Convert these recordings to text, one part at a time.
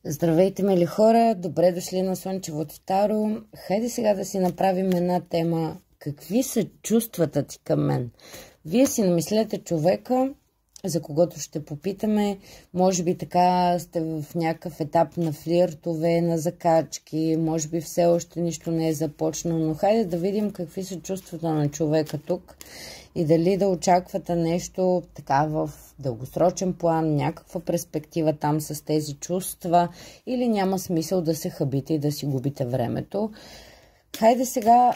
Здравейте, мили хора! Добре дошли на Слънчевото Таро. Хайде сега да си направим една тема. Какви са чувствата ти към мен? Вие си намислете човека, за когото ще попитаме. Може би така сте в някакъв етап на флиртове, на закачки. Може би все още нищо не е започнало. Но хайде да видим какви са чувствата на човека тук. И дали да очаквате нещо така в дългосрочен план, някаква перспектива там с тези чувства, или няма смисъл да се хабите и да си губите времето. Хайде сега,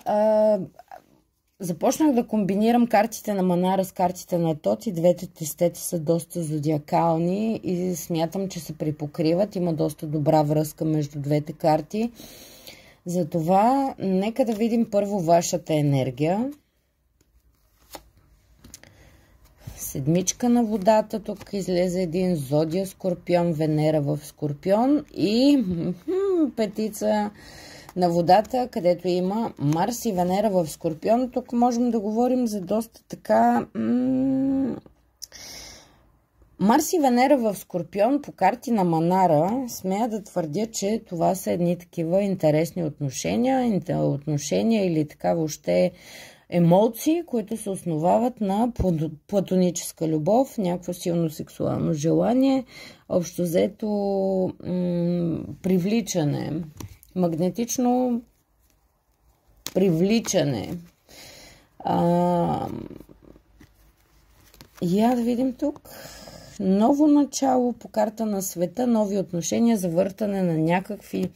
започнах да комбинирам картите на Манара с картите на Тот и двете тестети са доста зодиакални и смятам, че се припокриват. Има доста добра връзка между двете карти. Затова нека да видим първо вашата енергия. Седмичка на водата, тук излезе един зодия Скорпион, Венера в Скорпион и петица на водата, където има Марс и Венера в Скорпион. Тук можем да говорим за доста така... Марс и Венера в Скорпион по карти на Манара, смея да твърдя, че това са едни такива интересни отношения или така въобще емоции, които се основават на платоническа любов, някакво силно сексуално желание, общо взето привличане, магнетично привличане. Я да видим тук. Ново начало по карта на света, нови отношения, завъртане на някакви...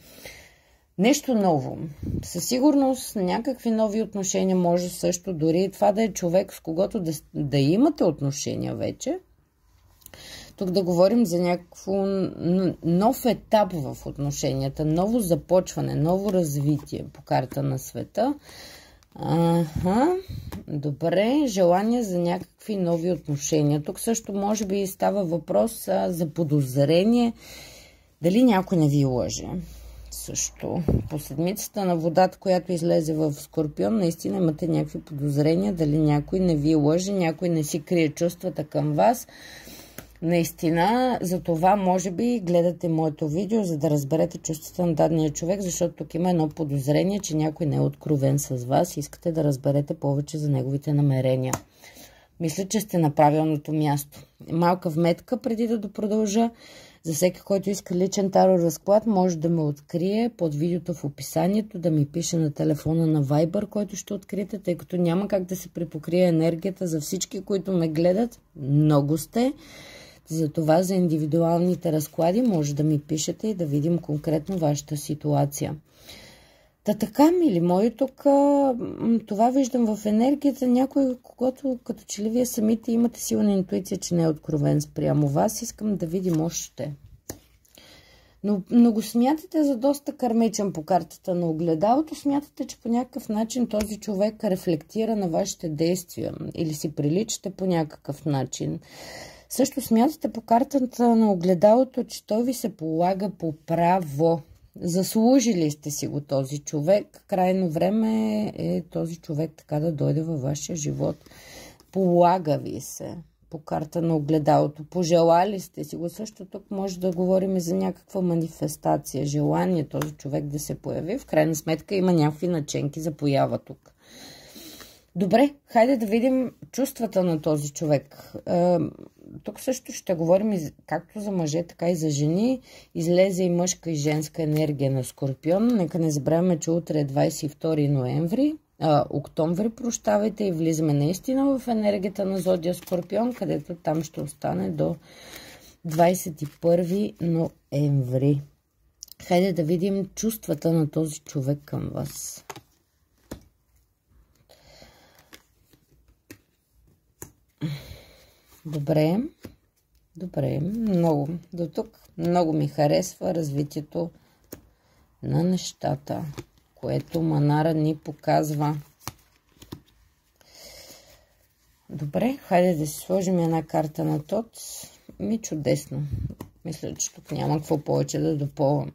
Нещо ново. Със сигурност някакви нови отношения може също, дори това да е човек, с когото да имате отношения вече. Тук да говорим за някакво нов етап в отношенията, ново започване, ново развитие по карта на света. Добре, желание за някакви нови отношения. Тук също може би става въпрос за подозрение, дали някой не ви лъже. Също по седмицата на водата, която излезе в Скорпион, наистина имате някакви подозрения, дали някой не ви лъже, някой не си крие чувствата към вас. Наистина, за това може би гледате моето видео, за да разберете чувствата на дадения човек, защото тук има едно подозрение, че някой не е откровен с вас и искате да разберете повече за неговите намерения. Мисля, че сте на правилното място. Малка вметка преди да продължа. За всеки, който иска личен таро разклад, може да ме открие под видеото в описанието, да ми пише на телефона на Viber, който ще откриете, тъй като няма как да се припокрие енергията за всички, които ме гледат. Много сте. Затова за индивидуалните разклади може да ми пишете и да видим конкретно вашата ситуация. Та така, мили мои, тук това виждам в енергията. Някой, когато като че ли вие самите имате силна интуиция, че не е откровен спрямо вас, искам да видим още. Но го смятате за доста кармичен по картата на огледалото. Смятате, че по някакъв начин този човек рефлектира на вашите действия или си приличате по някакъв начин. Също смятате по картата на огледалото, че той ви се полага по право. Заслужили сте си го този човек. Крайно време е този човек така да дойде във вашия живот. Полага ви се по карта на огледалото. Пожелали сте си го. Също тук може да говорим и за някаква манифестация. Желание този човек да се появи. В крайна сметка има някакви наченки за поява тук. Добре, хайде да видим чувствата на този човек. Тук също ще говорим както за мъже, така и за жени. Излезе и мъжка и женска енергия на Скорпион. Нека не забравяме, че утре е 22 октомври, прощавайте, и влизаме наистина в енергията на зодия Скорпион, където там ще остане до 21 ноември. Хайде да видим чувствата на този човек към вас. Добре, много. До тук много ми харесва развитието на нещата, което Манара ни показва. Добре, хайде да си сложим една карта на Тот. Чудесно. Мисля, че тук няма какво повече да допълвам.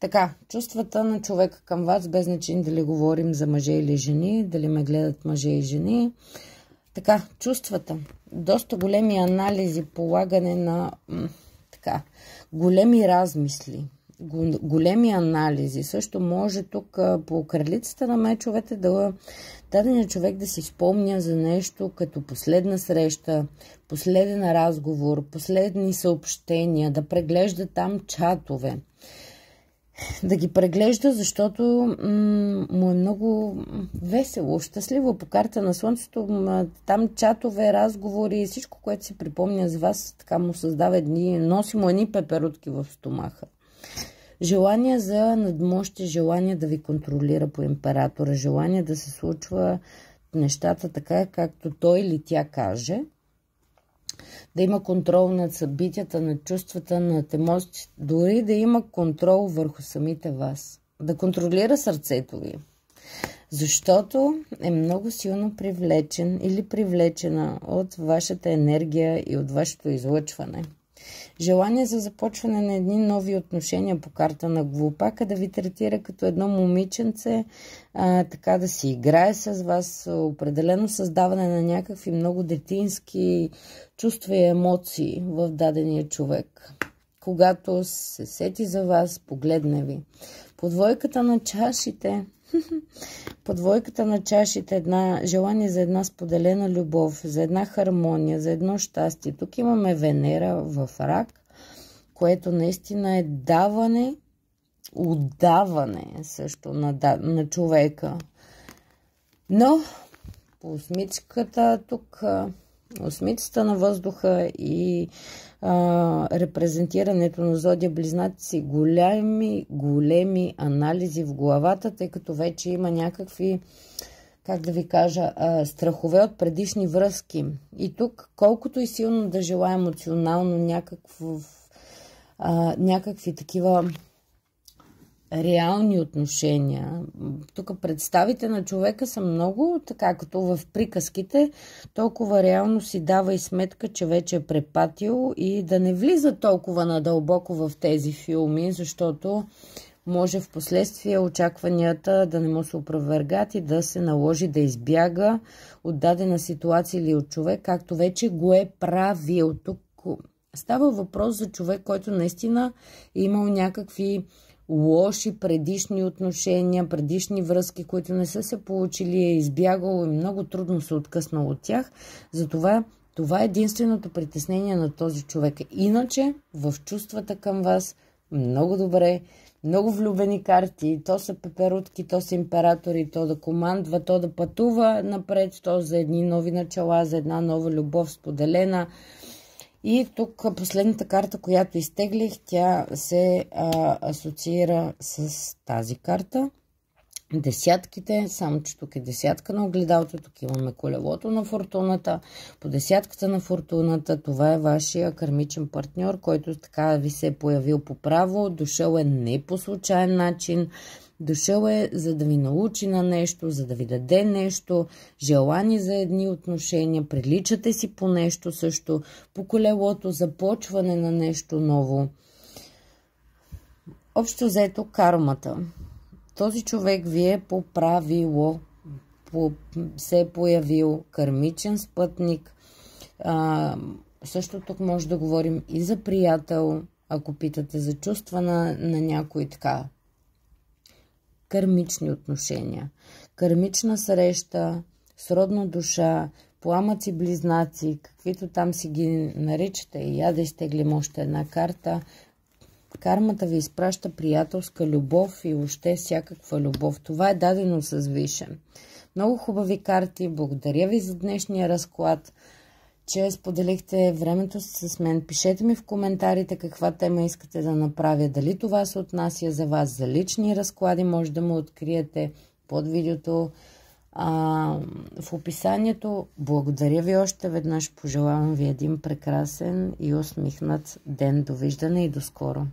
Така, чувствата на човека към вас, без значение дали говорим за мъже или жени, дали ме гледат мъже и жени. Така, чувствата. Доста големи анализи, полагане на големи размисли. големи анализи. Също може тук по кралицата на мечовете даденият човек да си спомня за нещо като последна среща, последен разговор, последни съобщения, да преглежда там чатове. Да ги преглежда, защото му е много весело, щастливо по карта на Слънцето. Там чатове, разговори, всичко, което си припомня за вас, така му създава носи му едни пеперутки в стомаха. Желание за надмощие, желание да ви контролира по императора, желание да се случва нещата така, както той или тя каже. Да има контрол над събитията, над чувствата, над емоциите, дори да има контрол върху самите вас. Да контролира сърцето ви. Защото е много силно привлечен или привлечена от вашата енергия и от вашето излъчване. Желание за започване на едни нови отношения по карта на глупака, да ви третира като едно момиченце, така да си играе с вас, определено създаване на някакви много детински чувства и емоции в дадения човек. Когато се сети за вас, погледне ви. По двойката на чашите, желание за една споделена любов, за една хармония, за едно щастие. Тук имаме Венера в Рак, което наистина е отдаване също на човека. Но по осмичката тук, осмицата на въздуха и репрезентирането на зодия Близнаци, големи анализи в главата, тъй като вече има някакви, как да ви кажа, страхове от предишни връзки. И тук, колкото и силно да желая емоционално някакви такива реални отношения. Тук представите на човека са много, така като в приказките, толкова реално си дава и сметка, че вече е препатил и да не влиза толкова надълбоко в тези филми, защото може в последствие очакванията да не му се опровергат и да се наложи да избяга от дадена ситуация или от човек, както вече го е правил. Тук става въпрос за човек, който наистина е имал някакви лоши предишни отношения, предишни връзки, които не са се получили, е избягал и много трудно се откъснал от тях. Затова това е единственото притеснение на този човек. Иначе в чувствата към вас много добре, много влюбени карти, то са пеперутки, то са императори, то да командва, то да пътува напред, то за едни нови начала, за една нова любов споделена. И тук последната карта, която изтеглих, тя се асоциира с тази карта. Десятките, само че тук е десятка на огледалото, тук имаме колелото на фортуната. По десятката на фортуната, това е вашия кармичен партньор, който така ви се е появил по право, дошъл е не по случайен начин, дошъл е за да ви научи на нещо, за да ви даде нещо, желание за едни отношения, приличате си по нещо също, по колелото, започване на нещо ново. Общо взето кармата. Този човек ви е по правило, се е появил кармичен спътник. Също тук може да говорим и за приятел, ако питате за чувства на някой така. Кармични отношения. Кармична среща, сродна душа, пламъци, близнаци, каквито там си ги наричате. И я да изтеглим още една карта. Кармата ви изпраща приятелска любов и въобще всякаква любов. Това е дадено с више. Много хубави карти. Благодаря ви за днешния разклад, че споделихте времето си с мен. Пишете ми в коментарите каква тема искате да направя. Дали това се отнася за вас, за лични разклади, може да му откриете под видеото в описанието. Благодаря ви още веднъж. Пожелавам ви един прекрасен и усмихнат ден. Довиждане и до скоро!